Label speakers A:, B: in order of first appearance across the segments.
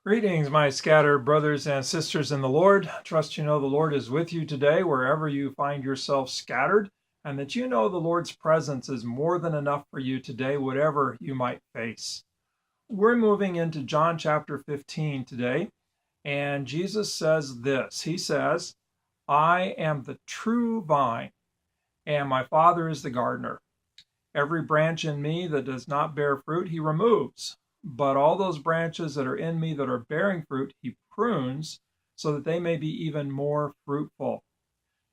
A: Greetings, my scattered brothers and sisters in the Lord. Trust you know the Lord is with you today, wherever you find yourself scattered, and that you know the Lord's presence is more than enough for you today, whatever you might face. We're moving into John chapter 15 today, and Jesus says this. He says, I am the true vine, and my Father is the gardener. Every branch in me that does not bear fruit, he removes. But all those branches that are in me that are bearing fruit, he prunes so that they may be even more fruitful.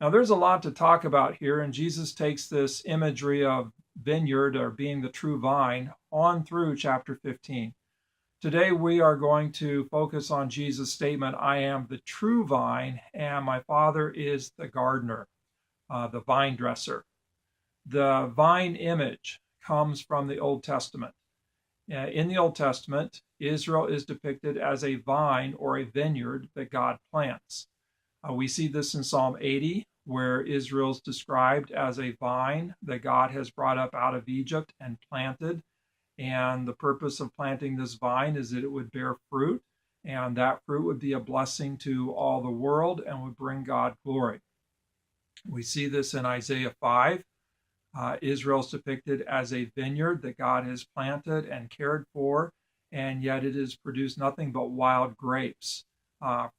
A: Now, there's a lot to talk about here, and Jesus takes this imagery of vineyard or being the true vine on through chapter 15. Today, we are going to focus on Jesus' statement, I am the true vine, and my Father is the gardener, the vine dresser. The vine image comes from the Old Testament. In the Old Testament, Israel is depicted as a vine or a vineyard that God plants. We see this in Psalm 80, where Israel is described as a vine that God has brought up out of Egypt and planted. And the purpose of planting this vine is that it would bear fruit, and that fruit would be a blessing to all the world and would bring God glory. We see this in Isaiah 5. Israel is depicted as a vineyard that God has planted and cared for, and yet it has produced nothing but wild grapes,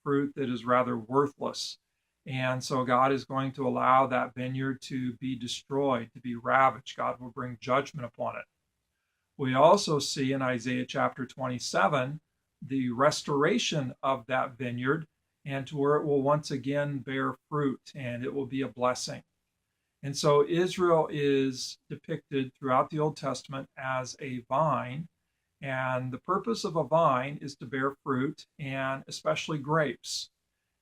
A: fruit that is rather worthless. And so God is going to allow that vineyard to be destroyed, to be ravaged. God will bring judgment upon it. We also see in Isaiah chapter 27 the restoration of that vineyard and to where it will once again bear fruit and it will be a blessing. And so Israel is depicted throughout the Old Testament as a vine, and the purpose of a vine is to bear fruit, and especially grapes.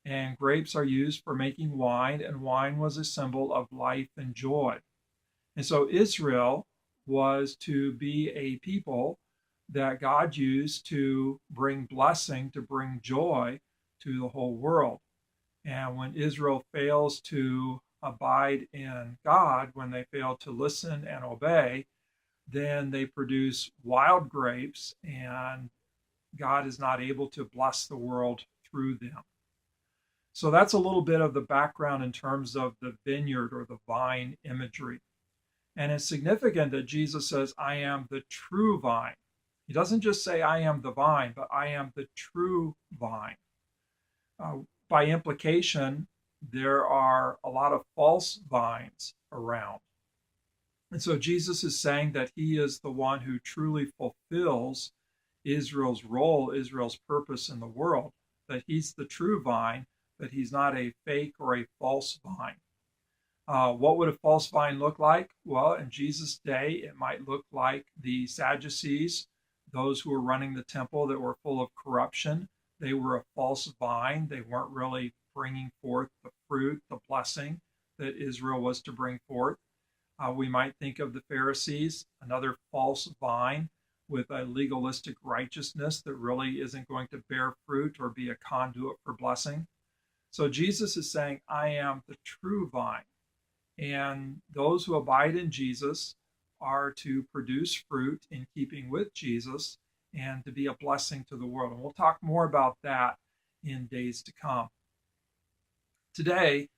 A: And grapes are used for making wine, and wine was a symbol of life and joy. And so Israel was to be a people that God used to bring blessing, to bring joy to the whole world. And when Israel fails to abide in God, when they fail to listen and obey, then they produce wild grapes, and God is not able to bless the world through them. So that's a little bit of the background in terms of the vineyard or the vine imagery. And it's significant that Jesus says, I am the true vine. He doesn't just say, I am the vine, but I am the true vine. By implication, there are a lot of false vines around. And so Jesus is saying that he is the one who truly fulfills Israel's role, Israel's purpose in the world, that he's the true vine, that he's not a fake or a false vine. What would a false vine look like? Well, in Jesus' day, it might look like the Sadducees, those who were running the temple that were full of corruption. They were a false vine. They weren't really bringing forth the fruit, the blessing that Israel was to bring forth. We might think of the Pharisees, another false vine with a legalistic righteousness that really isn't going to bear fruit or be a conduit for blessing. So Jesus is saying, I am the true vine. And those who abide in Jesus are to produce fruit in keeping with Jesus and to be a blessing to the world. And we'll talk more about that in days to come. Today,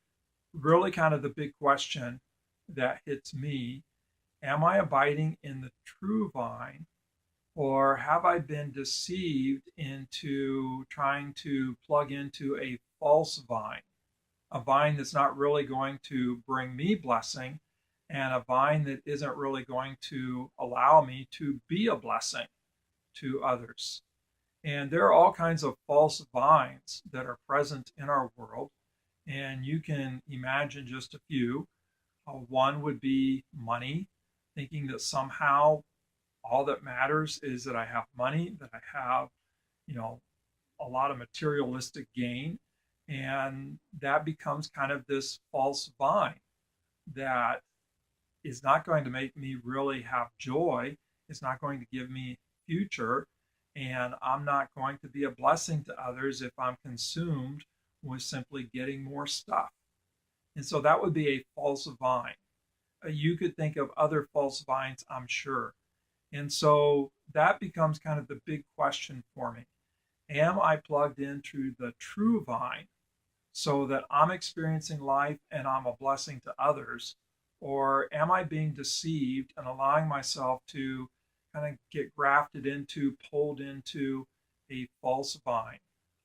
A: really kind of the big question that hits me, am I abiding in the true vine, or have I been deceived into trying to plug into a false vine, a vine that's not really going to bring me blessing, and a vine that isn't really going to allow me to be a blessing to others? And there are all kinds of false vines that are present in our world, and you can imagine just a few. One would be money, thinking that somehow all that matters is that I have money, that I have, a lot of materialistic gain. And that becomes kind of this false vine that is not going to make me really have joy. It's not going to give me future. And I'm not going to be a blessing to others if I'm consumed with simply getting more stuff. And so that would be a false vine. You could think of other false vines, I'm sure. And so that becomes kind of the big question for me. Am I plugged into the true vine so that I'm experiencing life and I'm a blessing to others? Or am I being deceived and allowing myself to kind of get grafted into, pulled into a false vine?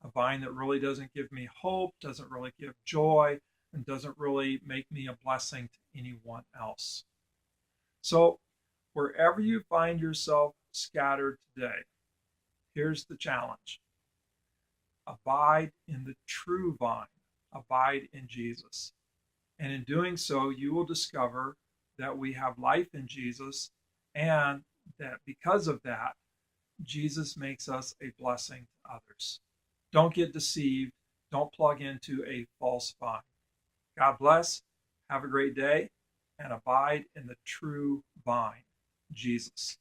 A: A vine that really doesn't give me hope, doesn't really give joy, and doesn't really make me a blessing to anyone else. So, wherever you find yourself scattered today, here's the challenge: abide in the true vine, abide in Jesus. And in doing so, you will discover that we have life in Jesus, and that because of that, Jesus makes us a blessing to others. Don't get deceived. Don't plug into a false vine. God bless. Have a great day and abide in the true vine, Jesus.